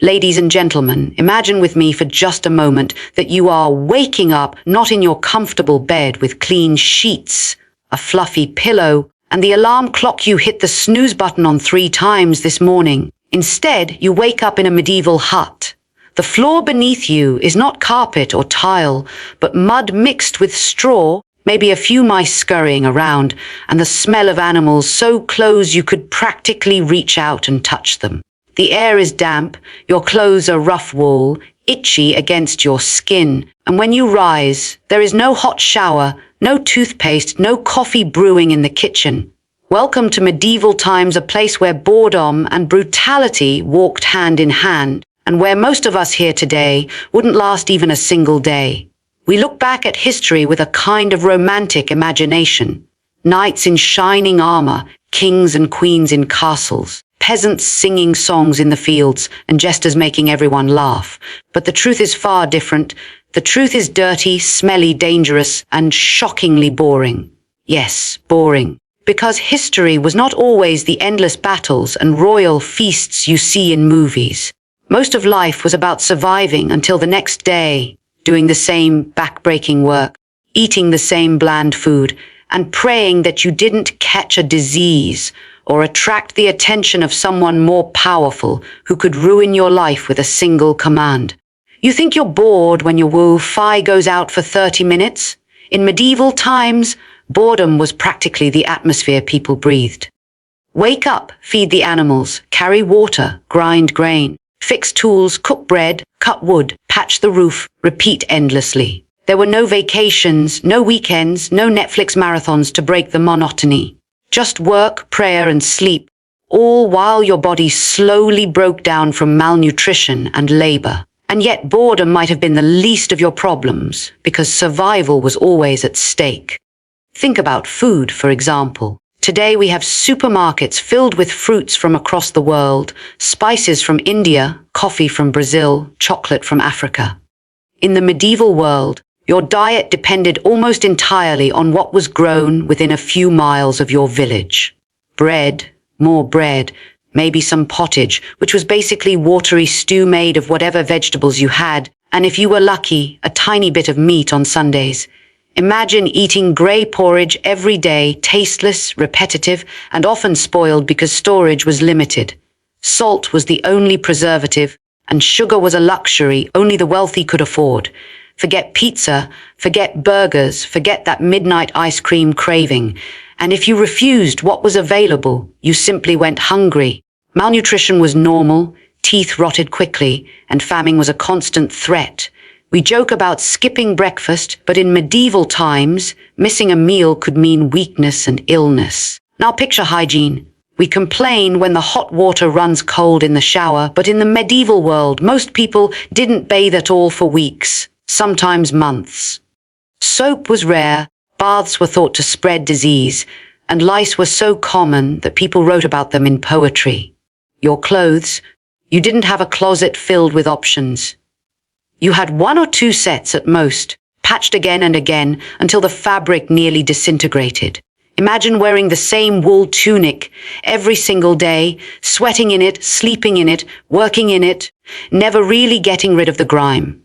Ladies and gentlemen, imagine with me for just a moment that you are waking up not in your comfortable bed with clean sheets, a fluffy pillow, and the alarm clock you hit the snooze button on 3 times this morning. Instead, you wake up in a medieval hut. The floor beneath you is not carpet or tile, but mud mixed with straw, maybe a few mice scurrying around, and the smell of animals so close you could practically reach out and touch them. The air is damp, your clothes are rough-wool, itchy against your skin, and when you rise, there is no hot shower, no toothpaste, no coffee brewing in the kitchen. Welcome to medieval times, a place where boredom and brutality walked hand in hand, and where most of us here today wouldn't last even a single day. We look back at history with a kind of romantic imagination. Knights in shining armor, kings and queens in castles, peasants singing songs in the fields, and jesters making everyone laugh. But the truth is far different. The truth is dirty, smelly, dangerous, and shockingly boring. Yes, boring. Because history was not always the endless battles and royal feasts you see in movies. Most of life was about surviving until the next day, doing the same back-breaking work, eating the same bland food, and praying that you didn't catch a disease or attract the attention of someone more powerful who could ruin your life with a single command. You think you're bored when your Wi-Fi goes out for 30 minutes? In medieval times, boredom was practically the atmosphere people breathed. Wake up, feed the animals, carry water, grind grain, fix tools, cook bread, cut wood, patch the roof, repeat endlessly. There were no vacations, no weekends, no Netflix marathons to break the monotony. Just work, prayer, and sleep, all while your body slowly broke down from malnutrition and labor. And yet boredom might have been the least of your problems, because survival was always at stake. Think about food, for example. Today we have supermarkets filled with fruits from across the world, spices from India, coffee from Brazil, chocolate from Africa. In the medieval world, your diet depended almost entirely on what was grown within a few miles of your village. Bread, more bread, maybe some pottage, which was basically watery stew made of whatever vegetables you had, and if you were lucky, a tiny bit of meat on Sundays. Imagine eating grey porridge every day, tasteless, repetitive, and often spoiled because storage was limited. Salt was the only preservative, and sugar was a luxury only the wealthy could afford. Forget pizza, forget burgers, forget that midnight ice cream craving. And if you refused what was available, you simply went hungry. Malnutrition was normal, teeth rotted quickly, and famine was a constant threat. We joke about skipping breakfast, but in medieval times, missing a meal could mean weakness and illness. Now picture hygiene. We complain when the hot water runs cold in the shower, but in the medieval world, most people didn't bathe at all for weeks, sometimes months. Soap was rare, baths were thought to spread disease, and lice were so common that people wrote about them in poetry. Your clothes, you didn't have a closet filled with options. You had 1 or 2 sets at most, patched again and again until the fabric nearly disintegrated. Imagine wearing the same wool tunic every single day, sweating in it, sleeping in it, working in it, never really getting rid of the grime.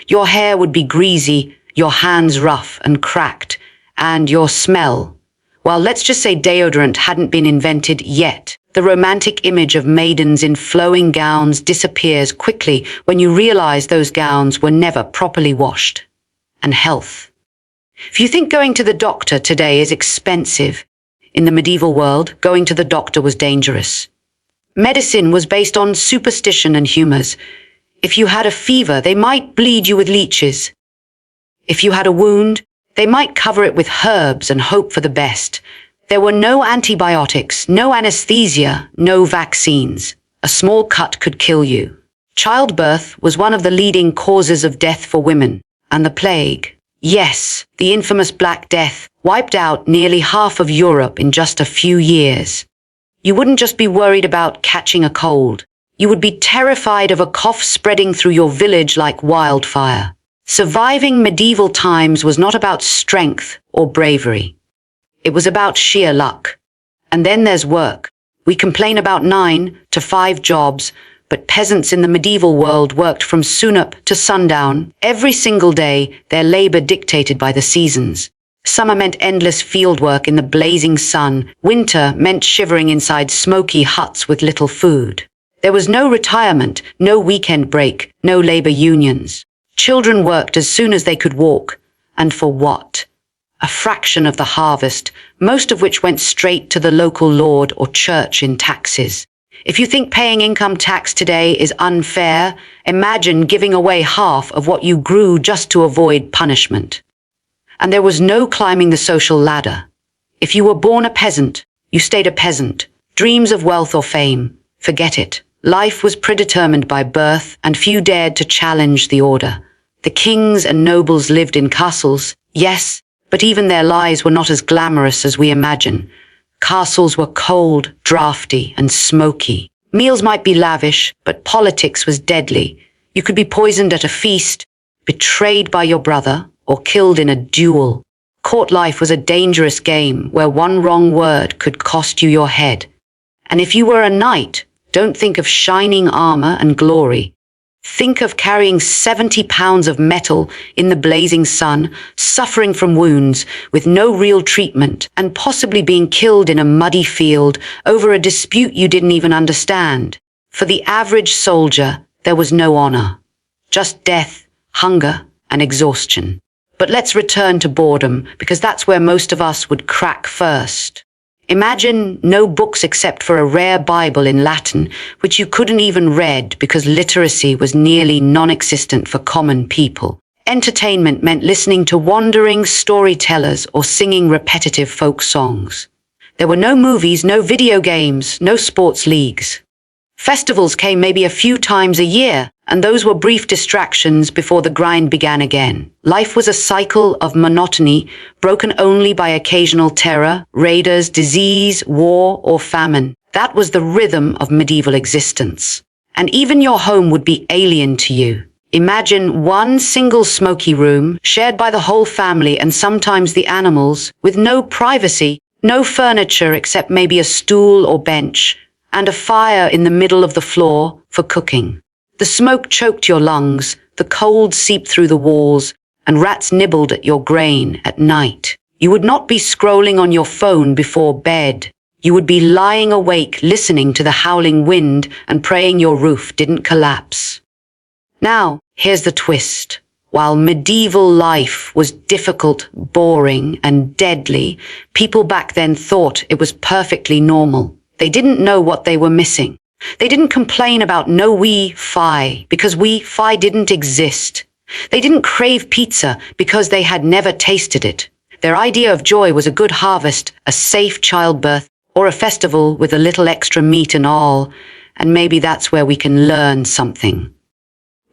Your hair would be greasy, your hands rough and cracked, and your smell. Well, let's just say deodorant hadn't been invented yet. The romantic image of maidens in flowing gowns disappears quickly when you realize those gowns were never properly washed. And health. If you think going to the doctor today is expensive, in the medieval world, going to the doctor was dangerous. Medicine was based on superstition and humors. If you had a fever, they might bleed you with leeches. If you had a wound, they might cover it with herbs and hope for the best. There were no antibiotics, no anesthesia, no vaccines. A small cut could kill you. Childbirth was one of the leading causes of death for women, and the plague. Yes, the infamous Black Death wiped out nearly half of Europe in just a few years. You wouldn't just be worried about catching a cold. You would be terrified of a cough spreading through your village like wildfire. Surviving medieval times was not about strength or bravery. It was about sheer luck. And then there's work. We complain about 9 to 5 jobs, But peasants in the medieval world worked from sunup to sundown, every single day, their labor dictated by the seasons. Summer meant endless fieldwork in the blazing sun. Winter meant shivering inside smoky huts with little food. There was no retirement, no weekend break, no labor unions. Children worked as soon as they could walk. And for what? A fraction of the harvest, most of which went straight to the local lord or church in taxes. If you think paying income tax today is unfair, imagine giving away half of what you grew just to avoid punishment. And there was no climbing the social ladder. If you were born a peasant, you stayed a peasant. Dreams of wealth or fame, forget it. Life was predetermined by birth, and few dared to challenge the order. The kings and nobles lived in castles, yes, but even their lives were not as glamorous as we imagine. Castles were cold, drafty, and smoky. Meals might be lavish, but politics was deadly. You could be poisoned at a feast, betrayed by your brother, or killed in a duel. Court life was a dangerous game where one wrong word could cost you your head. And if you were a knight, don't think of shining armor and glory. Think of carrying 70 pounds of metal in the blazing sun, suffering from wounds with no real treatment, and possibly being killed in a muddy field over a dispute you didn't even understand. For the average soldier, there was no honor, just death, hunger, and exhaustion. But let's return to boredom, because that's where most of us would crack first. Imagine no books except for a rare Bible in Latin, which you couldn't even read because literacy was nearly non-existent for common people. Entertainment meant listening to wandering storytellers or singing repetitive folk songs. There were no movies, no video games, no sports leagues. Festivals came maybe a few times a year, and those were brief distractions before the grind began again. Life was a cycle of monotony, broken only by occasional terror, raiders, disease, war, or famine. That was the rhythm of medieval existence. And even your home would be alien to you. Imagine one single smoky room, shared by the whole family and sometimes the animals, with no privacy, no furniture except maybe a stool or bench, and a fire in the middle of the floor for cooking. The smoke choked your lungs, the cold seeped through the walls, and rats nibbled at your grain at night. You would not be scrolling on your phone before bed. You would be lying awake listening to the howling wind and praying your roof didn't collapse. Now, here's the twist. While medieval life was difficult, boring, and deadly, people back then thought it was perfectly normal. They didn't know what they were missing. They didn't complain about no Wi-Fi because Wi-Fi didn't exist. They didn't crave pizza because they had never tasted it. Their idea of joy was a good harvest, a safe childbirth, or a festival with a little extra meat and all, and maybe that's where we can learn something.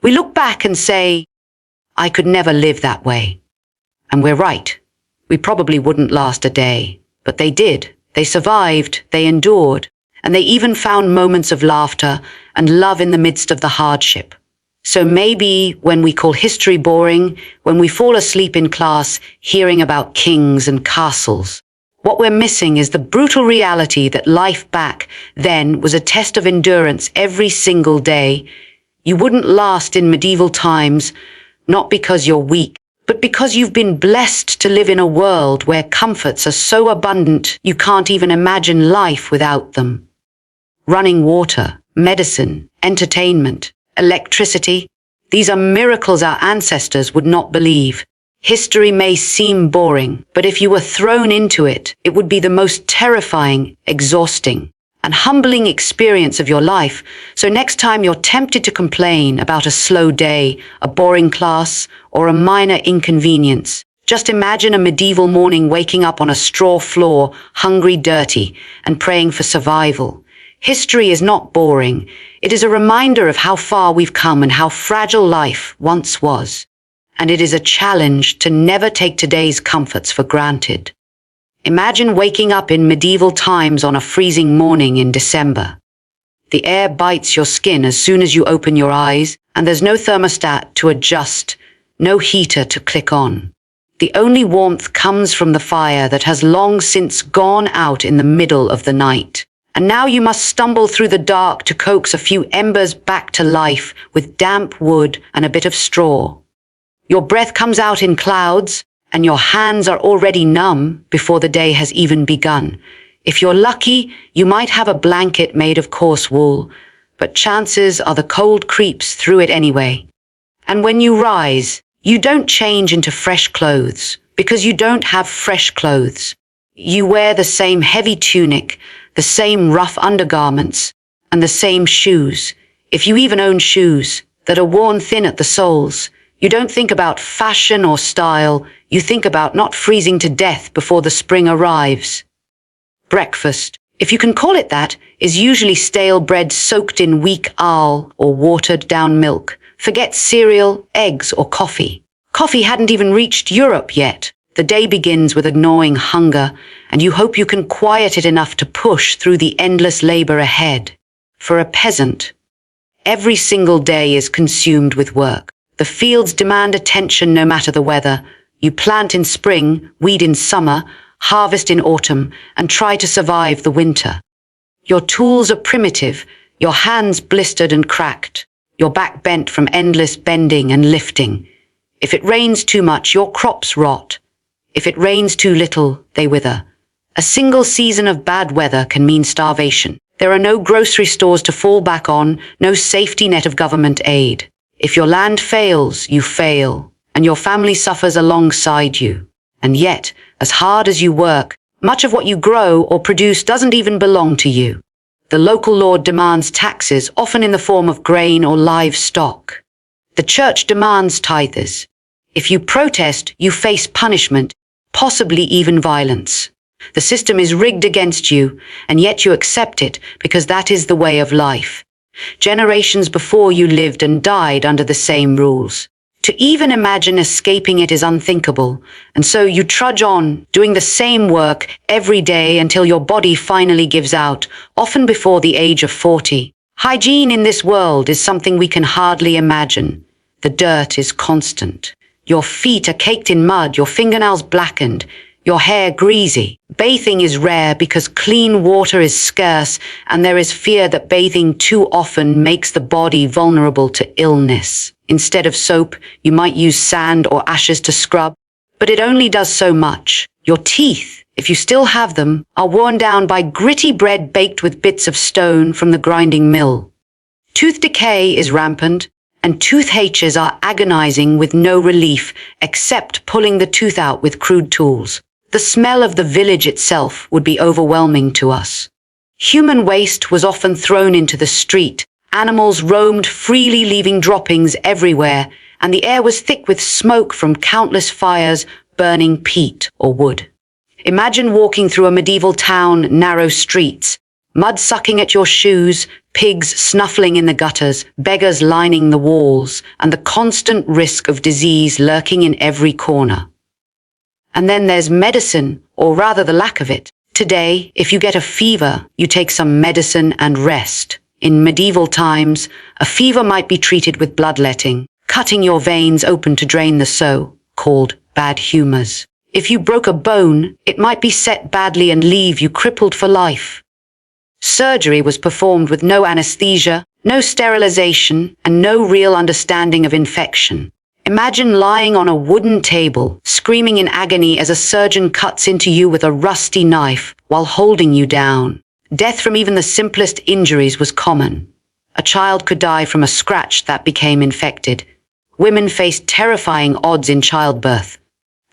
We look back and say, I could never live that way. And we're right. We probably wouldn't last a day, but they did. They survived, they endured, and they even found moments of laughter and love in the midst of the hardship. So maybe when we call history boring, when we fall asleep in class hearing about kings and castles, what we're missing is the brutal reality that life back then was a test of endurance every single day. You wouldn't last in medieval times, not because you're weak, but because you've been blessed to live in a world where comforts are so abundant you can't even imagine life without them. Running water, medicine, entertainment, electricity, these are miracles our ancestors would not believe. History may seem boring, but if you were thrown into it, it would be the most terrifying, exhausting, and humbling experience of your life. So next time you're tempted to complain about a slow day, a boring class, or a minor inconvenience, just imagine a medieval morning waking up on a straw floor, hungry, dirty, and praying for survival. History is not boring. It is a reminder of how far we've come and how fragile life once was. And it is a challenge to never take today's comforts for granted. Imagine waking up in medieval times on a freezing morning in December. The air bites your skin as soon as you open your eyes, and there's no thermostat to adjust, no heater to click on. The only warmth comes from the fire that has long since gone out in the middle of the night. And now you must stumble through the dark to coax a few embers back to life with damp wood and a bit of straw. Your breath comes out in clouds, and your hands are already numb before the day has even begun. If you're lucky, you might have a blanket made of coarse wool, but chances are the cold creeps through it anyway. And when you rise, you don't change into fresh clothes, because you don't have fresh clothes. You wear the same heavy tunic, the same rough undergarments, and the same shoes, if you even own shoes, that are worn thin at the soles. You don't think about fashion or style, you think about not freezing to death before the spring arrives. Breakfast, if you can call it that, is usually stale bread soaked in weak aal or watered down milk. Forget cereal, eggs, or coffee. Coffee hadn't even reached Europe yet. The day begins with a gnawing hunger, and you hope you can quiet it enough to push through the endless labor ahead. For a peasant, every single day is consumed with work. The fields demand attention no matter the weather. You plant in spring, weed in summer, harvest in autumn, and try to survive the winter. Your tools are primitive, your hands blistered and cracked, your back bent from endless bending and lifting. If it rains too much, your crops rot. If it rains too little, they wither. A single season of bad weather can mean starvation. There are no grocery stores to fall back on, no safety net of government aid. If your land fails, you fail, and your family suffers alongside you. And yet, as hard as you work, much of what you grow or produce doesn't even belong to you. The local lord demands taxes, often in the form of grain or livestock. The church demands tithers. If you protest, you face punishment, possibly even violence. The system is rigged against you, and yet you accept it because that is the way of life. Generations before you lived and died under the same rules. To even imagine escaping it is unthinkable, and so you trudge on, doing the same work every day until your body finally gives out, often before the age of 40. Hygiene in this world is something we can hardly imagine. The dirt is constant. Your feet are caked in mud, your fingernails blackened, your hair greasy. Bathing is rare because clean water is scarce, and there is fear that bathing too often makes the body vulnerable to illness. Instead of soap, you might use sand or ashes to scrub, but it only does so much. Your teeth, if you still have them, are worn down by gritty bread baked with bits of stone from the grinding mill. Tooth decay is rampant, and tooth-aches are agonizing with no relief except pulling the tooth out with crude tools. The smell of the village itself would be overwhelming to us. Human waste was often thrown into the street. Animals roamed freely, leaving droppings everywhere, and the air was thick with smoke from countless fires burning peat or wood. Imagine walking through a medieval town, narrow streets, mud sucking at your shoes, pigs snuffling in the gutters, beggars lining the walls, and the constant risk of disease lurking in every corner. And then there's medicine, or rather the lack of it. Today, if you get a fever, you take some medicine and rest. In medieval times, a fever might be treated with bloodletting, cutting your veins open to drain the so-called bad humors. If you broke a bone, it might be set badly and leave you crippled for life. Surgery was performed with no anesthesia, no sterilization, and no real understanding of infection. Imagine lying on a wooden table, screaming in agony as a surgeon cuts into you with a rusty knife while holding you down. Death from even the simplest injuries was common. A child could die from a scratch that became infected. Women faced terrifying odds in childbirth.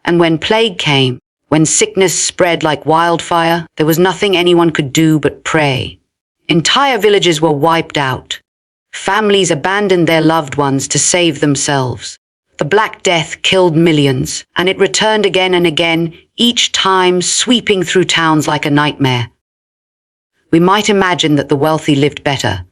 And when plague came, when sickness spread like wildfire, there was nothing anyone could do but pray. Entire villages were wiped out. Families abandoned their loved ones to save themselves. The Black Death killed millions, and it returned again and again, each time sweeping through towns like a nightmare. We might imagine that the wealthy lived better,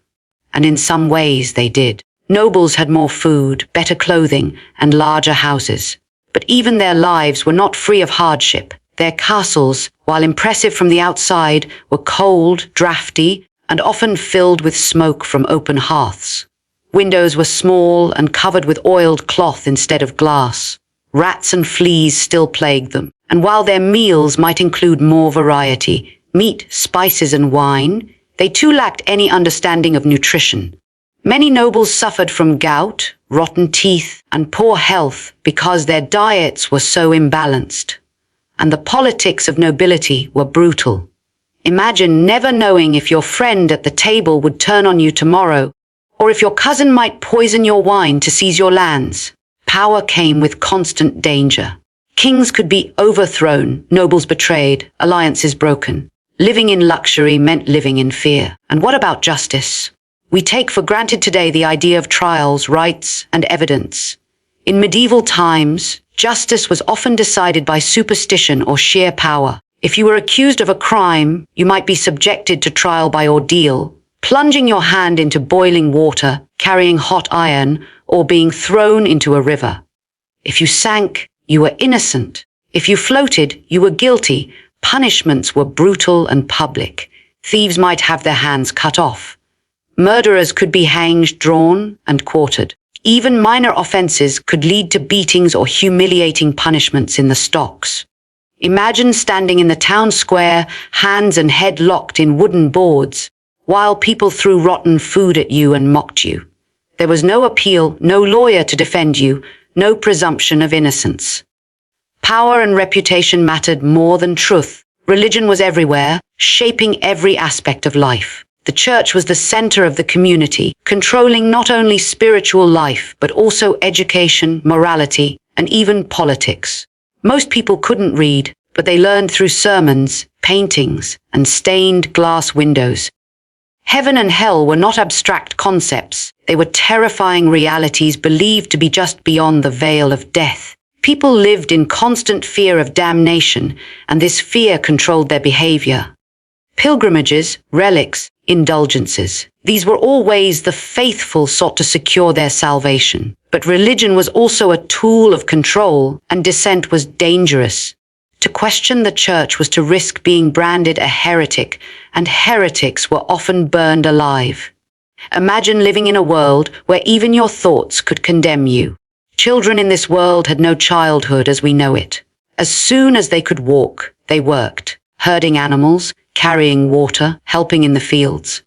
and in some ways they did. Nobles had more food, better clothing, and larger houses. But even their lives were not free of hardship. Their castles, while impressive from the outside, were cold, drafty, and often filled with smoke from open hearths. Windows were small and covered with oiled cloth instead of glass. Rats and fleas still plagued them, and while their meals might include more variety, meat, spices, and wine, They too lacked any understanding of nutrition. Many nobles suffered from gout, rotten teeth, and poor health because their diets were so imbalanced. And the politics of nobility were brutal. Imagine never knowing if your friend at the table would turn on you tomorrow, or if your cousin might poison your wine to seize your lands. Power came with constant danger. Kings could be overthrown, nobles betrayed, alliances broken. Living in luxury meant living in fear. And what about justice? We take for granted today the idea of trials, rights, and evidence. In medieval times, justice was often decided by superstition or sheer power. If you were accused of a crime, you might be subjected to trial by ordeal, plunging your hand into boiling water, carrying hot iron, or being thrown into a river. If you sank, you were innocent. If you floated, you were guilty. Punishments were brutal and public. Thieves might have their hands cut off. Murderers could be hanged, drawn, and quartered. Even minor offenses could lead to beatings or humiliating punishments in the stocks. Imagine standing in the town square, hands and head locked in wooden boards, while people threw rotten food at you and mocked you. There was no appeal, no lawyer to defend you, no presumption of innocence. Power and reputation mattered more than truth. Religion was everywhere, shaping every aspect of life. The church was the center of the community, controlling not only spiritual life, but also education, morality, and even politics. Most people couldn't read, but they learned through sermons, paintings, and stained glass windows. Heaven and hell were not abstract concepts. They were terrifying realities believed to be just beyond the veil of death. People lived in constant fear of damnation, and this fear controlled their behavior. Pilgrimages, relics, indulgences. These were all ways the faithful sought to secure their salvation. But religion was also a tool of control, and dissent was dangerous. To question the church was to risk being branded a heretic, and heretics were often burned alive. Imagine living in a world where even your thoughts could condemn you. Children in this world had no childhood as we know it. As soon as they could walk, they worked, herding animals, carrying water, helping in the fields.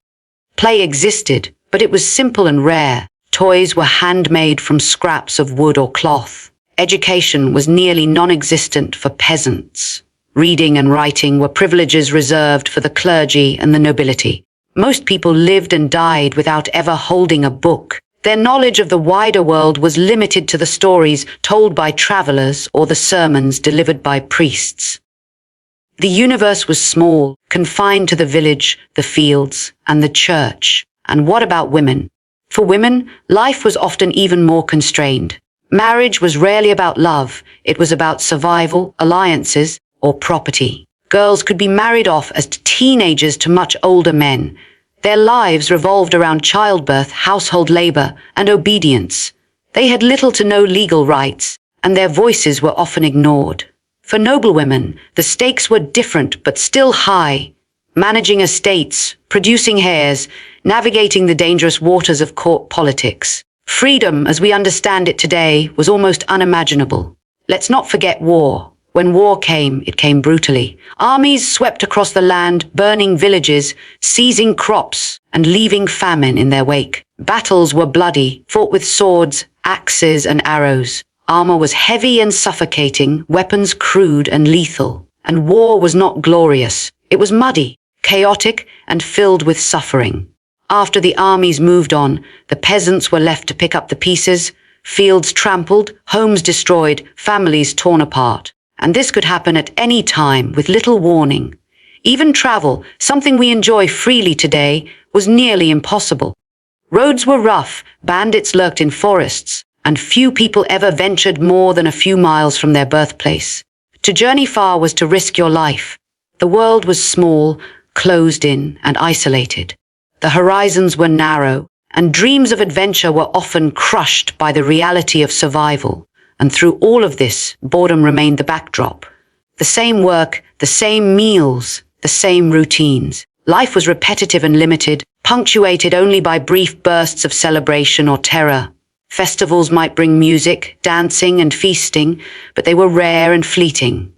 Play existed, but it was simple and rare. Toys were handmade from scraps of wood or cloth. Education was nearly non-existent for peasants. Reading and writing were privileges reserved for the clergy and the nobility. Most people lived and died without ever holding a book. Their knowledge of the wider world was limited to the stories told by travelers or the sermons delivered by priests. The universe was small, confined to the village, the fields, and the church. And what about women? For women, life was often even more constrained. Marriage was rarely about love. It was about survival, alliances, or property. Girls could be married off as teenagers to much older men. Their lives revolved around childbirth, household labor, and obedience. They had little to no legal rights, and their voices were often ignored. For noblewomen, the stakes were different but still high. Managing estates, producing heirs, navigating the dangerous waters of court politics. Freedom, as we understand it today, was almost unimaginable. Let's not forget war. When war came, it came brutally. Armies swept across the land, burning villages, seizing crops, and leaving famine in their wake. Battles were bloody, fought with swords, axes, and arrows. Armor was heavy and suffocating, weapons crude and lethal. And war was not glorious. It was muddy, chaotic, and filled with suffering. After the armies moved on, the peasants were left to pick up the pieces, fields trampled, homes destroyed, families torn apart. And this could happen at any time with little warning. Even travel, something we enjoy freely today, was nearly impossible. Roads were rough, bandits lurked in forests, and few people ever ventured more than a few miles from their birthplace. To journey far was to risk your life. The world was small, closed in, and isolated. The horizons were narrow, and dreams of adventure were often crushed by the reality of survival. And through all of this, boredom remained the backdrop. The same work, the same meals, the same routines. Life was repetitive and limited, punctuated only by brief bursts of celebration or terror. Festivals might bring music, dancing, and feasting, but they were rare and fleeting.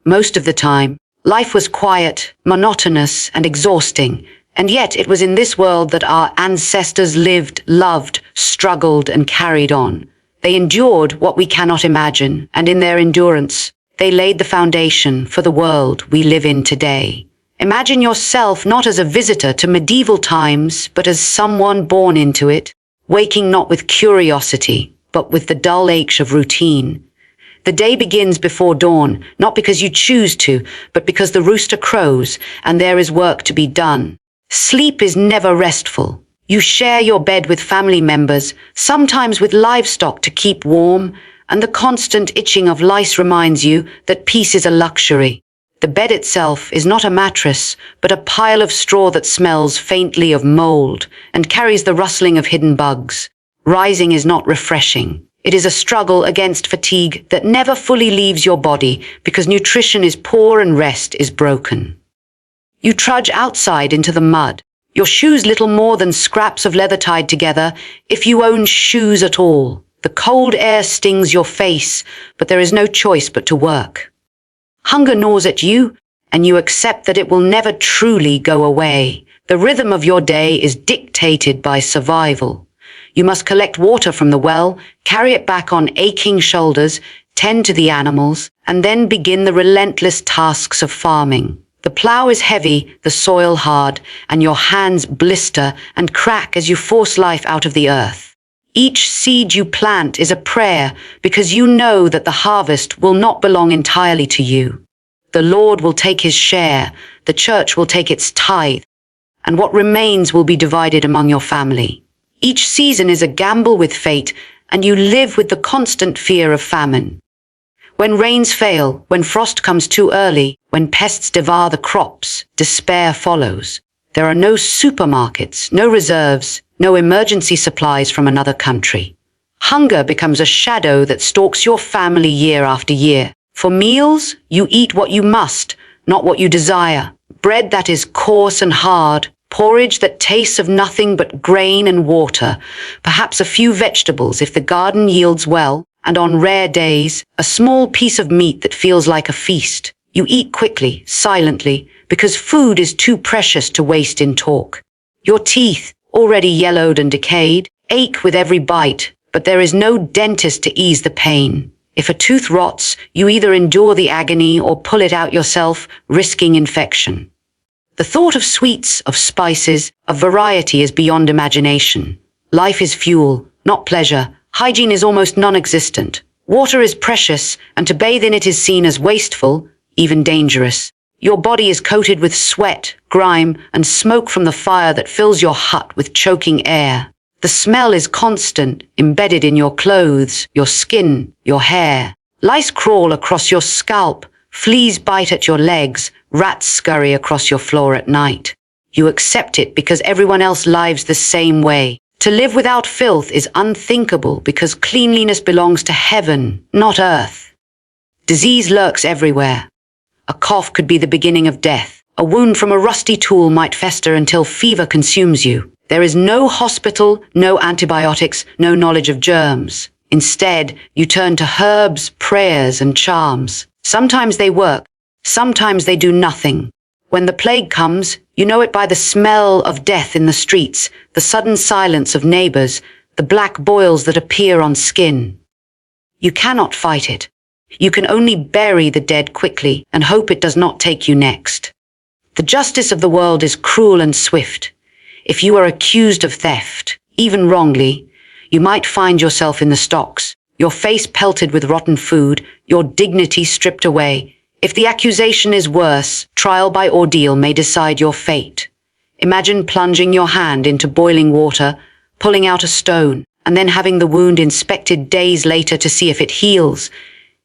Most of the time, life was quiet, monotonous, and exhausting. And yet it was in this world that our ancestors lived, loved, struggled, and carried on. They endured what we cannot imagine, and in their endurance, they laid the foundation for the world we live in today. Imagine yourself not as a visitor to medieval times, but as someone born into it, waking not with curiosity, but with the dull ache of routine. The day begins before dawn, not because you choose to, but because the rooster crows and there is work to be done. Sleep is never restful. You share your bed with family members, sometimes with livestock to keep warm, and the constant itching of lice reminds you that peace is a luxury. The bed itself is not a mattress, but a pile of straw that smells faintly of mold and carries the rustling of hidden bugs. Rising is not refreshing. It is a struggle against fatigue that never fully leaves your body because nutrition is poor and rest is broken. You trudge outside into the mud, your shoes little more than scraps of leather tied together, if you own shoes at all. The cold air stings your face, but there is no choice but to work. Hunger gnaws at you, and you accept that it will never truly go away. The rhythm of your day is dictated by survival. You must collect water from the well, carry it back on aching shoulders, tend to the animals, and then begin the relentless tasks of farming. The plow is heavy, the soil hard, and your hands blister and crack as you force life out of the earth. Each seed you plant is a prayer because you know that the harvest will not belong entirely to you. The Lord will take his share, the church will take its tithe, and what remains will be divided among your family. Each season is a gamble with fate, and you live with the constant fear of famine. When rains fail, when frost comes too early, when pests devour the crops, despair follows. There are no supermarkets, no reserves, no emergency supplies from another country. Hunger becomes a shadow that stalks your family year after year. For meals, you eat what you must, not what you desire. Bread that is coarse and hard, porridge that tastes of nothing but grain and water, perhaps a few vegetables if the garden yields well, and on rare days, a small piece of meat that feels like a feast. You eat quickly, silently, because food is too precious to waste in talk. Your teeth, already yellowed and decayed, ache with every bite, but there is no dentist to ease the pain. If a tooth rots, you either endure the agony or pull it out yourself, risking infection. The thought of sweets, of spices, of variety is beyond imagination. Life is fuel, not pleasure. Hygiene is almost non-existent. Water is precious, and to bathe in it is seen as wasteful, even dangerous. Your body is coated with sweat, grime, and smoke from the fire that fills your hut with choking air. The smell is constant, embedded in your clothes, your skin, your hair. Lice crawl across your scalp, fleas bite at your legs, rats scurry across your floor at night. You accept it because everyone else lives the same way. To live without filth is unthinkable because cleanliness belongs to heaven, not earth. Disease lurks everywhere. A cough could be the beginning of death. A wound from a rusty tool might fester until fever consumes you. There is no hospital, no antibiotics, no knowledge of germs. Instead, you turn to herbs, prayers, and charms. Sometimes they work, sometimes they do nothing. When the plague comes, you know it by the smell of death in the streets, the sudden silence of neighbors, the black boils that appear on skin. You cannot fight it. You can only bury the dead quickly and hope it does not take you next. The justice of the world is cruel and swift. If you are accused of theft, even wrongly, you might find yourself in the stocks, your face pelted with rotten food, your dignity stripped away. If the accusation is worse, trial by ordeal may decide your fate. Imagine plunging your hand into boiling water, pulling out a stone, and then having the wound inspected days later to see if it heals.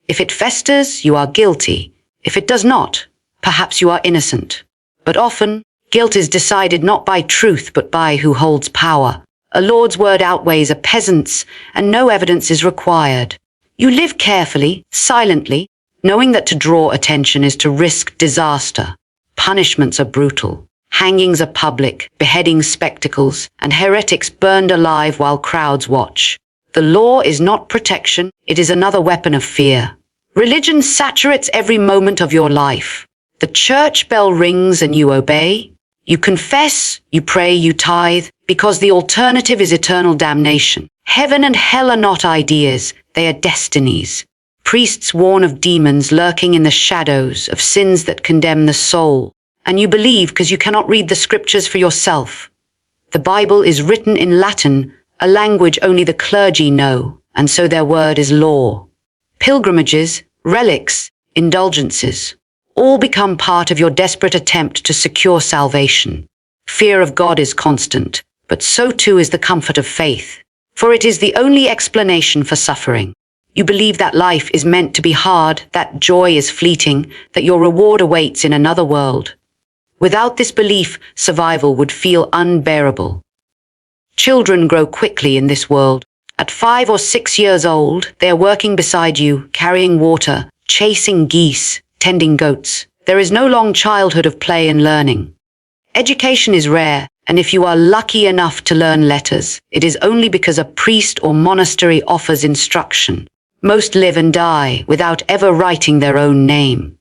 If it festers, you are guilty. If it does not, perhaps you are innocent. But often, guilt is decided not by truth but by who holds power. A lord's word outweighs a peasant's, and no evidence is required. You live carefully, silently, knowing that to draw attention is to risk disaster. Punishments are brutal. Hangings are public, beheadings spectacles, and heretics burned alive while crowds watch. The law is not protection, it is another weapon of fear. Religion saturates every moment of your life. The church bell rings and you obey. You confess, you pray, you tithe, because the alternative is eternal damnation. Heaven and hell are not ideas, they are destinies. Priests warn of demons lurking in the shadows, of sins that condemn the soul. And you believe because you cannot read the scriptures for yourself. The Bible is written in Latin, a language only the clergy know, and so their word is law. Pilgrimages, relics, indulgences, all become part of your desperate attempt to secure salvation. Fear of God is constant, but so too is the comfort of faith, for it is the only explanation for suffering. You believe that life is meant to be hard, that joy is fleeting, that your reward awaits in another world. Without this belief, survival would feel unbearable. Children grow quickly in this world. At 5 or 6 years old, they are working beside you, carrying water, chasing geese, tending goats. There is no long childhood of play and learning. Education is rare, and if you are lucky enough to learn letters, it is only because a priest or monastery offers instruction. Most live and die without ever writing their own name.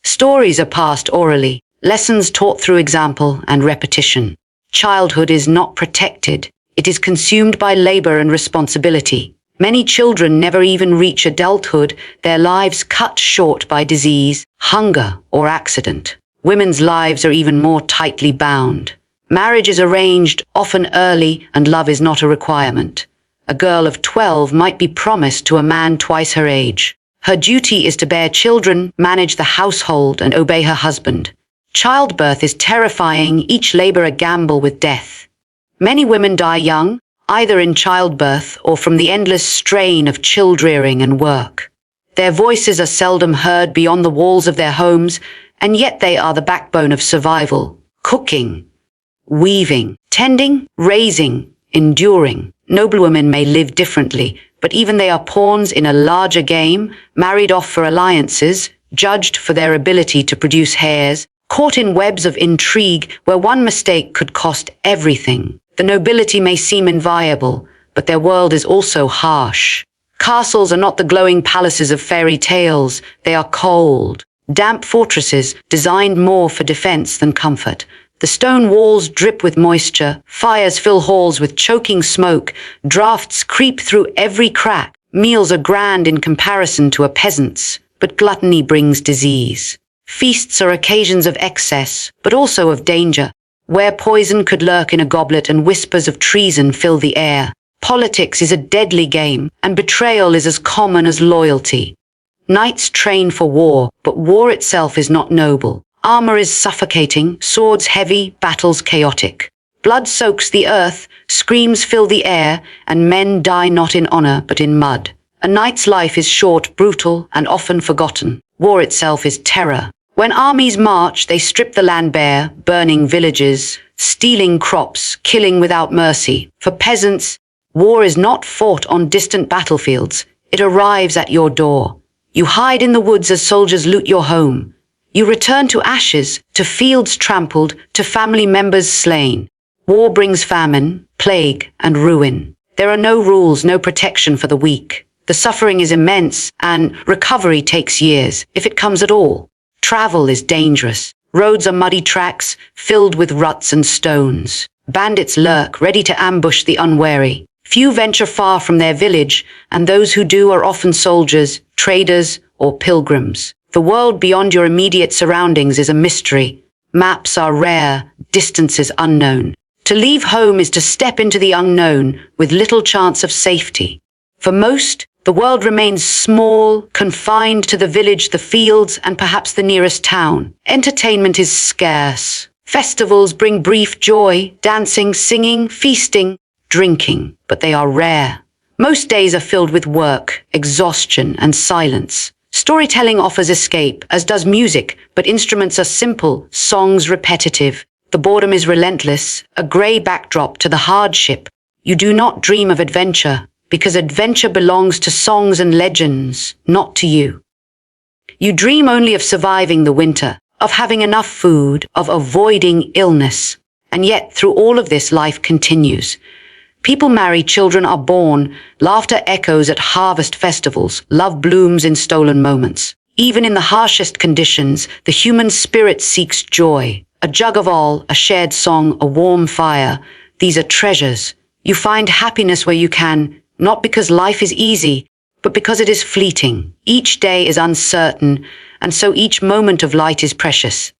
Stories are passed orally, lessons taught through example and repetition. Childhood is not protected. It is consumed by labor and responsibility. Many children never even reach adulthood, their lives cut short by disease, hunger, or accident. Women's lives are even more tightly bound. Marriage is arranged, often early, and love is not a requirement. A girl of 12 might be promised to a man twice her age. Her duty is to bear children, manage the household, and obey her husband. Childbirth is terrifying, each labor a gamble with death. Many women die young, either in childbirth or from the endless strain of child-rearing and work. Their voices are seldom heard beyond the walls of their homes, and yet they are the backbone of survival. Cooking, weaving, tending, raising, enduring. Noblewomen may live differently, but even they are pawns in a larger game, married off for alliances, judged for their ability to produce heirs, caught in webs of intrigue where one mistake could cost everything. The nobility may seem inviolable, but their world is also harsh. Castles are not the glowing palaces of fairy tales. They are cold, damp fortresses designed more for defense than comfort. The stone walls drip with moisture, fires fill halls with choking smoke, drafts creep through every crack. Meals are grand in comparison to a peasant's, but gluttony brings disease. Feasts are occasions of excess, but also of danger, where poison could lurk in a goblet and whispers of treason fill the air. Politics is a deadly game, and betrayal is as common as loyalty. Knights train for war, but war itself is not noble. Armor is suffocating, swords heavy, battles chaotic. Blood soaks the earth, screams fill the air, and men die not in honor but in mud. A knight's life is short, brutal, and often forgotten. War itself is terror. When armies march, they strip the land bare, burning villages, stealing crops, killing without mercy. For peasants, war is not fought on distant battlefields. It arrives at your door. You hide in the woods as soldiers loot your home. You return to ashes, to fields trampled, to family members slain. War brings famine, plague, and ruin. There are no rules, no protection for the weak. The suffering is immense, and recovery takes years, if it comes at all. Travel is dangerous. Roads are muddy tracks, filled with ruts and stones. Bandits lurk, ready to ambush the unwary. Few venture far from their village, and those who do are often soldiers, traders, or pilgrims. The world beyond your immediate surroundings is a mystery. Maps are rare, distances unknown. To leave home is to step into the unknown with little chance of safety. For most, the world remains small, confined to the village, the fields, and perhaps the nearest town. Entertainment is scarce. Festivals bring brief joy, dancing, singing, feasting, drinking, but they are rare. Most days are filled with work, exhaustion, and silence. Storytelling offers escape, as does music, but instruments are simple, songs repetitive. The boredom is relentless, a grey backdrop to the hardship. You do not dream of adventure, because adventure belongs to songs and legends, not to you. You dream only of surviving the winter, of having enough food, of avoiding illness. And yet, through all of this, life continues. People marry, children are born, laughter echoes at harvest festivals, love blooms in stolen moments. Even in the harshest conditions, the human spirit seeks joy. A jug of all, a shared song, a warm fire. These are treasures. You find happiness where you can, not because life is easy, but because it is fleeting. Each day is uncertain, and so each moment of light is precious.